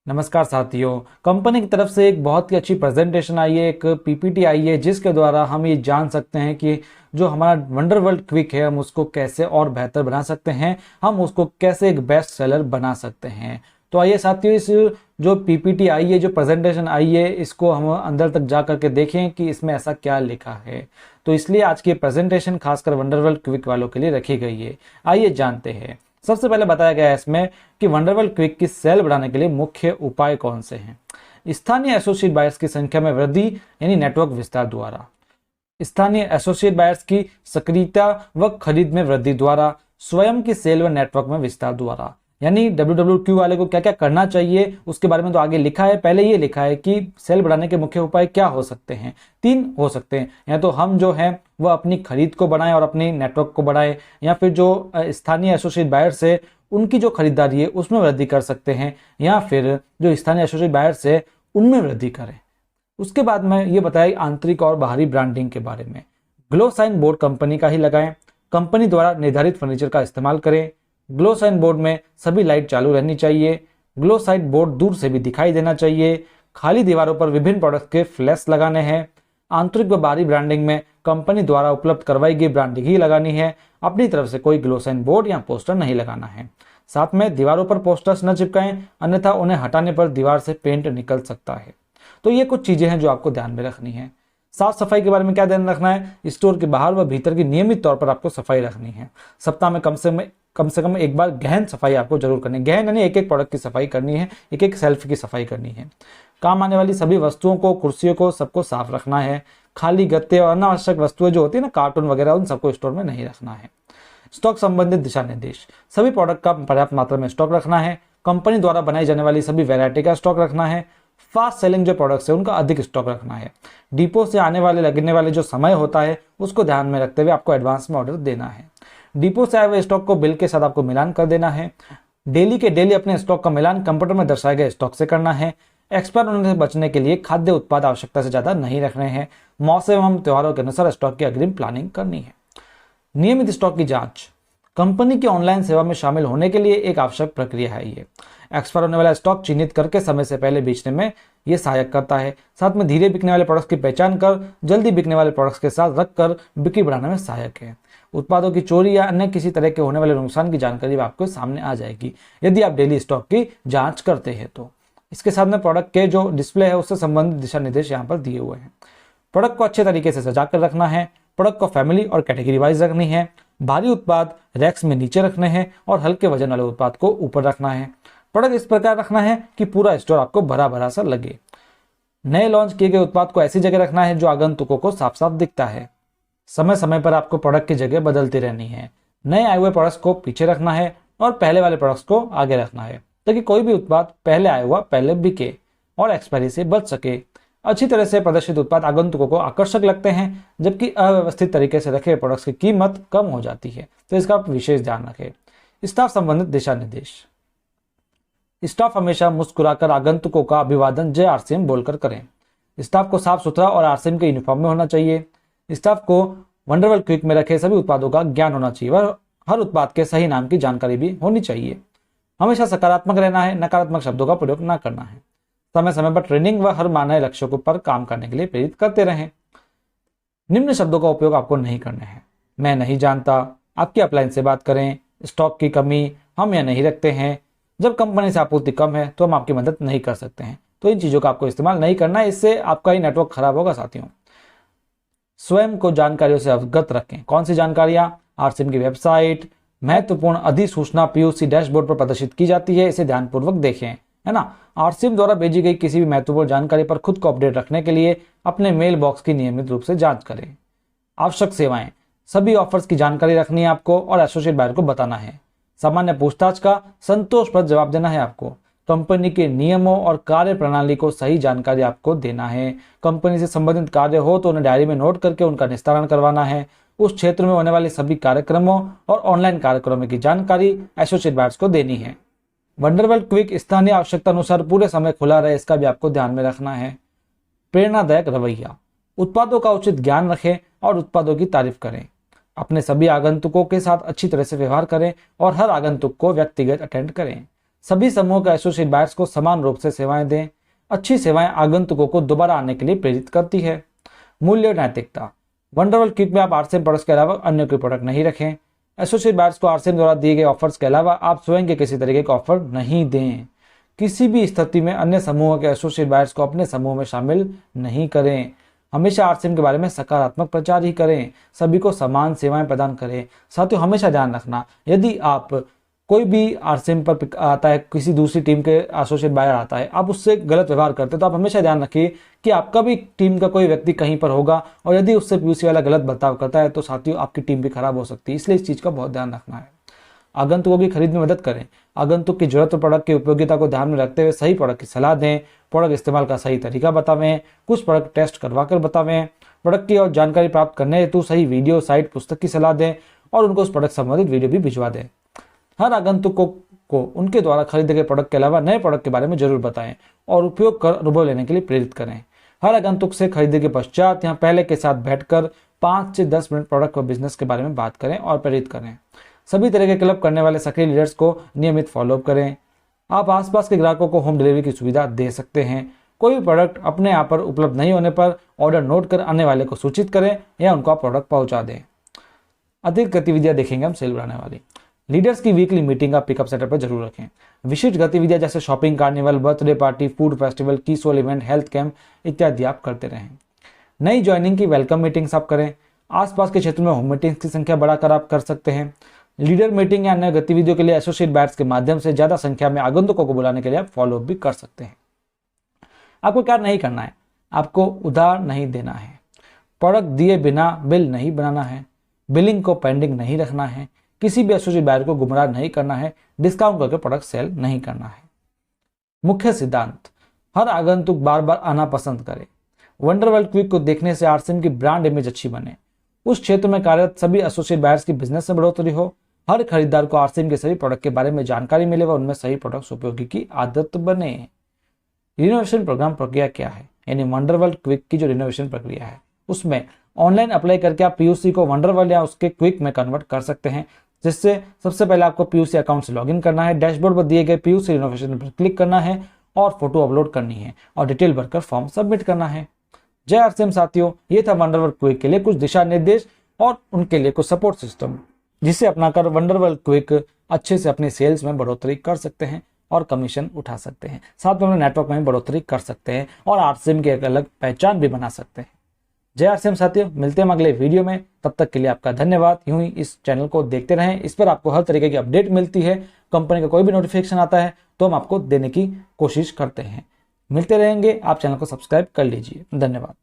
नमस्कार साथियों। कंपनी की तरफ से एक बहुत ही अच्छी प्रेजेंटेशन आई है, एक पीपीटी आई है, जिसके द्वारा हम ये जान सकते हैं कि जो हमारा वंडर वर्ल्ड क्विक है हम उसको कैसे और बेहतर बना सकते हैं, हम उसको कैसे एक बेस्ट सेलर बना सकते हैं। तो आइए साथियों, इस जो पीपीटी आई है, जो प्रेजेंटेशन आई है, इसको हम अंदर तक जा करके देखें कि इसमें ऐसा क्या लिखा है। तो इसलिए आज की प्रेजेंटेशन खासकर वंडर वर्ल्ड क्विक वालों के लिए रखी गई है। आइए जानते हैं। सबसे पहले बताया गया है इसमें कि वंडरवर्ल्ड क्विक की सेल बढ़ाने के लिए मुख्य उपाय कौन से हैं। स्थानीय एसोसिएट बायर्स की संख्या में वृद्धि यानी नेटवर्क विस्तार द्वारा, स्थानीय एसोसिएट बायर्स की सक्रियता व खरीद में वृद्धि द्वारा, स्वयं की सेल व नेटवर्क में विस्तार द्वारा। यानी WWQ वाले को क्या क्या करना चाहिए उसके बारे में तो आगे लिखा है। पहले ये लिखा है कि सेल बढ़ाने के मुख्य उपाय क्या हो सकते हैं। 3 हो सकते हैं, या तो हम जो है वह अपनी खरीद को बढ़ाएं और अपनी नेटवर्क को बढ़ाएं, या फिर जो स्थानीय एसोसिएट बायर्स है उनकी जो खरीदारी है उसमें वृद्धि कर सकते हैं, या फिर जो स्थानीय एसोसिएट बायर्स है उनमें वृद्धि करें। उसके बाद में ये बताया आंतरिक और बाहरी ब्रांडिंग के बारे में। ग्लो साइन बोर्ड कंपनी का ही लगाएं, कंपनी द्वारा निर्धारित फर्नीचर का इस्तेमाल करें। ग्लो साइन बोर्ड में सभी लाइट चालू रहनी चाहिए। ग्लो साइन बोर्ड दूर से भी दिखाई देना चाहिए। खाली दीवारों पर विभिन्न प्रोडक्ट्स के फ्लैश लगाने हैं। आंतरिक व बाहरी ब्रांडिंग में कंपनी द्वारा उपलब्ध करवाई गई ब्रांडिंग ही लगानी है, अपनी तरफ से कोई ग्लो साइन बोर्ड या पोस्टर नहीं लगाना है। साथ में दीवारों पर पोस्टर्स न चिपकाएं, अन्यथा उन्हें हटाने पर दीवार से पेंट निकल सकता है। तो ये कुछ चीजें हैं जो आपको ध्यान में रखनी है। साफ सफाई के बारे में क्या ध्यान रखना है। स्टोर के बाहर व भीतर की नियमित तौर पर आपको सफाई रखनी है। सप्ताह में कम से कम एक बार गहन सफाई आपको जरूर करनी है। गहन यानी एक एक प्रोडक्ट की सफाई करनी है, एक एक सेल्फ की सफाई करनी है। काम आने वाली सभी वस्तुओं को, कुर्सियों को, सबको साफ रखना है। खाली गत्ते और अनावश्यक वस्तुएं जो होती है ना, कार्टून वगैरह, उन सबको स्टोर में नहीं रखना है। स्टॉक संबंधित दिशा निर्देश, सभी प्रोडक्ट का पर्याप्त मात्रा में स्टॉक रखना है। कंपनी द्वारा बनाई जाने वाली सभी वैरायटी का स्टॉक रखना है। फास्ट सेलिंग जो प्रोडक्ट्स है उनका अधिक स्टॉक रखना है। डिपो से लगने वाले जो समय होता है उसको ध्यान में रखते हुए आपको एडवांस में ऑर्डर देना है। डिपो से आए हुए स्टॉक को बिल के साथ आपको मिलान कर देना है। डेली के डेली अपने स्टॉक का मिलान कंप्यूटर में दर्शाए गए स्टॉक से करना है। एक्सपायर होने से बचने के लिए खाद्य उत्पाद आवश्यकता से ज्यादा नहीं रखने हैं। मौसम एवं त्योहारों के अनुसार स्टॉक की अग्रिम प्लानिंग करनी है। नियमित स्टॉक की जांच कंपनी की ऑनलाइन सेवा में शामिल होने के लिए एक आवश्यक प्रक्रिया है। ये एक्सपायर होने वाला स्टॉक चिन्हित करके समय से पहले बेचने में यह सहायक करता है। साथ में धीरे बिकने वाले प्रोडक्ट्स की पहचान कर जल्दी बिकने वाले प्रोडक्ट्स के साथ रखकर बिक्री बढ़ाने में सहायक है। उत्पादों की चोरी या अन्य किसी तरह के होने वाले नुकसान की जानकारी आपको सामने आ जाएगी यदि आप डेली स्टॉक की जांच करते हैं तो। इसके साथ में प्रोडक्ट के जो डिस्प्ले है उससे संबंधित दिशा निर्देश यहाँ पर दिए हुए हैं। प्रोडक्ट को अच्छे तरीके से सजा कर रखना है। प्रोडक्ट को फैमिली और कैटेगरी वाइज रखनी है। भारी उत्पाद रैक्स में नीचे रखने हैं और हल्के वजन वाले उत्पाद को ऊपर रखना है। प्रोडक्ट इस प्रकार रखना है कि पूरा स्टोर आपको भरा भरा सा लगे। नए लॉन्च किए गए उत्पाद को ऐसी जगह रखना है जो आगंतुकों को साफ साफ दिखता है। समय समय पर आपको प्रोडक्ट की जगह बदलती रहनी है। नए आए हुए प्रोडक्ट्स को पीछे रखना है और पहले वाले प्रोडक्ट्स को आगे रखना है, ताकि कोई भी उत्पाद पहले आया हुआ पहले बिके और एक्सपायरी से बच सके। अच्छी तरह से प्रदर्शित उत्पाद आगंतुकों को आकर्षक लगते हैं, जबकि अव्यवस्थित तरीके से रखे प्रोडक्ट्स की कीमत कम हो जाती है, तो इसका आप विशेष ध्यान रखें। स्टाफ संबंधित दिशा निर्देश, स्टाफ हमेशा मुस्कुराकर आगंतुकों का अभिवादन जय आरसीएम बोलकर करें। स्टाफ को साफ सुथरा और आरसीएम के यूनिफॉर्म में होना चाहिए। स्टाफ को वंडरवर्ल्ड क्विक में रखे सभी उत्पादों का ज्ञान होना चाहिए और हर उत्पाद के सही नाम की जानकारी भी होनी चाहिए। हमेशा सकारात्मक रहना है, नकारात्मक शब्दों का प्रयोग न करना है। समय समय पर ट्रेनिंग व हर मानव लक्ष्यों पर काम करने के लिए प्रेरित करते रहें। निम्न शब्दों का उपयोग आपको नहीं करना है। मैं नहीं जानता, आपकी अपलाइन से बात करें, स्टॉक की कमी, हम यह नहीं रखते हैं, जब कंपनी से आपूर्ति कम है तो हम आपकी मदद नहीं कर सकते हैं। तो इन चीजों का आपको इस्तेमाल नहीं करना है, इससे आपका ही नेटवर्क खराब होगा साथियों। स्वयं को जानकारियों से अवगत रखें। कौन सी जानकारियां? आरसीएम की वेबसाइट, महत्वपूर्ण अधिसूचना पीयूसी डैशबोर्ड पर प्रदर्शित की जाती है, इसे ध्यानपूर्वक देखें, है ना। आरसीएम द्वारा भेजी गई किसी भी महत्वपूर्ण जानकारी पर खुद को अपडेट रखने के लिए अपने मेल बॉक्स की नियमित रूप से जांच करें। आवश्यक सेवाएं, सभी ऑफर्स की जानकारी रखनी है आपको और एसोसिएट बायर को बताना है। सामान्य पूछताछ का संतोषप्रद जवाब देना है आपको। कंपनी के नियमों और कार्य प्रणाली को सही जानकारी आपको देना है। कंपनी से संबंधित कार्य हो तो उन्हें डायरी में नोट करके उनका निस्तारण करवाना है। उस क्षेत्र में होने वाले सभी कार्यक्रमों और ऑनलाइन कार्यक्रमों की जानकारी एसोसिएट बायर्स को देनी है। वंडरवर्ल्ड क्विक स्थानीय आवश्यकता अनुसार पूरे समय खुला रहे, इसका भी आपको ध्यान में रखना है। प्रेरणादायक रवैया, उत्पादों का उचित ज्ञान रखें और उत्पादों की तारीफ करें। अपने सभी आगंतुकों के साथ अच्छी तरह से व्यवहार करें और हर आगंतुक को व्यक्तिगत अटेंड करें। सभी समूह के एसोसिएट बायर्स को समान रूप से सेवाएं दें। अच्छी सेवाएं आगंतुकों को दोबारा आने के लिए प्रेरित करती है। मूल्य और नैतिकता। वंडरवर्ल्ड क्विक में आप आरसीएम प्रोडक्ट्स के अलावा अन्य कोई प्रोडक्ट नहीं रखें। एसोसिएट बायर्स को आरसीएम द्वारा दिए गए ऑफर्स के अलावा आप स्वयं के किसी तरीके का ऑफर नहीं दें। किसी भी स्थिति में अन्य समूहों के एसोसिएट बायर्स को अपने समूह में शामिल नहीं करें। हमेशा आरसीएम के बारे में सकारात्मक प्रचार ही करें। सभी को समान सेवाएं प्रदान करें। साथियों, हमेशा ध्यान रखना, यदि आप कोई भी आरसीएम पर आता है, किसी दूसरी टीम के एसोसिएट बायर आता है, आप उससे गलत व्यवहार करते हैं, तो आप हमेशा ध्यान रखिए कि आपका भी टीम का कोई व्यक्ति कहीं पर होगा और यदि उससे पीयूसी वाला गलत बर्ताव करता है तो साथियों आपकी टीम भी खराब हो सकती है। इसलिए इस चीज का बहुत ध्यान रखना है। आगंतुकों की खरीद में मदद करें। आगंतुक की जरूरत और प्रोडक्ट की उपयोगिता को ध्यान में रखते हुए सही प्रोडक्ट की सलाह दें। प्रोडक्ट इस्तेमाल का सही तरीका बतावें। कुछ प्रोडक्ट टेस्ट करवा कर बतावें। प्रोडक्ट की और जानकारी प्राप्त करने हेतु सही वीडियो, साइट, पुस्तक की सलाह दें और उनको उस प्रोडक्ट संबंधित वीडियो भी भिजवा दें। हर आगंतुक को उनके द्वारा खरीदे गए प्रोडक्ट के अलावा नए प्रोडक्ट के बारे में जरूर बताएं और उपयोग कर अनुभव लेने के लिए प्रेरित करें। हर आगंतुक से खरीदे के पश्चात या पहले के साथ बैठकर 5 से 10 मिनट प्रोडक्ट और बिजनेस के बारे में बात करें और प्रेरित करें। सभी तरह के क्लब करने वाले सक्रिय लीडर्स को नियमित फॉलोअप करें। आप आसपास के ग्राहकों को होम डिलीवरी की सुविधा दे सकते हैं। कोई भी प्रोडक्ट अपने यहाँ पर उपलब्ध नहीं होने पर ऑर्डर नोट कर आने वाले को सूचित करें या उनको आप प्रोडक्ट पहुंचा दें। अतिरिक्त गतिविधियां देखेंगे हम सेल बढ़ाने वाली। लीडर्स की वीकली मीटिंग आप पिकअप सेंटर पर जरूर रखें। विशिष्ट गतिविधियां जैसे shopping, carnival, birthday party, food festival, की सोल इवेंट, हेल्थ कैंप इत्यादि आप करते रहें। नई ज्वाइनिंग की वेलकम मीटिंग्स आप करें। आसपास के क्षेत्र में होम मीटिंग्स की संख्या बढ़ाकर आप कर सकते हैं। लीडर मीटिंग या अन्य गतिविधियों के लिए एसोसिएट बायर्स के माध्यम से ज्यादा संख्या में आगंतुकों को बुलाने के लिए आप फॉलोअप भी कर सकते हैं। आपको क्या नहीं करना है, आपको उधार नहीं देना है, प्रोडक्ट दिए बिना बिल नहीं बनाना है, बिलिंग को पेंडिंग नहीं रखना है, किसी भी एसोसिएट बायर को गुमराह नहीं करना है, डिस्काउंट करके प्रोडक्ट सेल नहीं करना है। मुख्य सिद्धांत, हर आगंतुक बार बार आना पसंद करे। वंडरवर्ल्ड क्विक को देखने से आरसीएम की ब्रांड इमेज अच्छी बने। उस क्षेत्र में कार्यरत सभी एसोसिएट बायर्स की बिजनेस में बढ़ोतरी हो। हर खरीदार को आरसीएम के सभी प्रोडक्ट के बारे में जानकारी मिले व उनमें सही प्रोडक्ट्स उपयोगी की आदत बने। रिनोवेशन प्रोग्राम प्रक्रिया क्या है, यानी वंडरवर्ल्ड क्विक की जो रिनोवेशन प्रक्रिया है उसमें ऑनलाइन अप्लाई करके आप पीयूसी को वंडरवर्ल्ड या उसके क्विक में कन्वर्ट कर सकते हैं। जिससे सबसे पहले आपको पीयूसी अकाउंट से लॉगिन करना है, डैशबोर्ड पर दिए गए पीयूसी रिनोवेशन पर क्लिक करना है और फोटो अपलोड करनी है और डिटेल भरकर फॉर्म सबमिट करना है। जय आरसीएम साथियों, ये था वंडरवर्ल्ड क्विक के लिए कुछ दिशा निर्देश और उनके लिए कुछ सपोर्ट सिस्टम, जिसे अपनाकर वंडरवर्ल्ड क्विक अच्छे से अपनी सेल्स में बढ़ोतरी कर सकते हैं और कमीशन उठा सकते हैं। साथ में अपने नेटवर्क में बढ़ोतरी कर सकते हैं और आरसीएम की एक अलग पहचान भी बना सकते हैं। जय आरसीएम साथियों, मिलते हैं अगले वीडियो में। तब तक के लिए आपका धन्यवाद। यूं ही इस चैनल को देखते रहें, इस पर आपको हर तरीके की अपडेट मिलती है। कंपनी का कोई भी नोटिफिकेशन आता है तो हम आपको देने की कोशिश करते हैं। मिलते रहेंगे, आप चैनल को सब्सक्राइब कर लीजिए। धन्यवाद।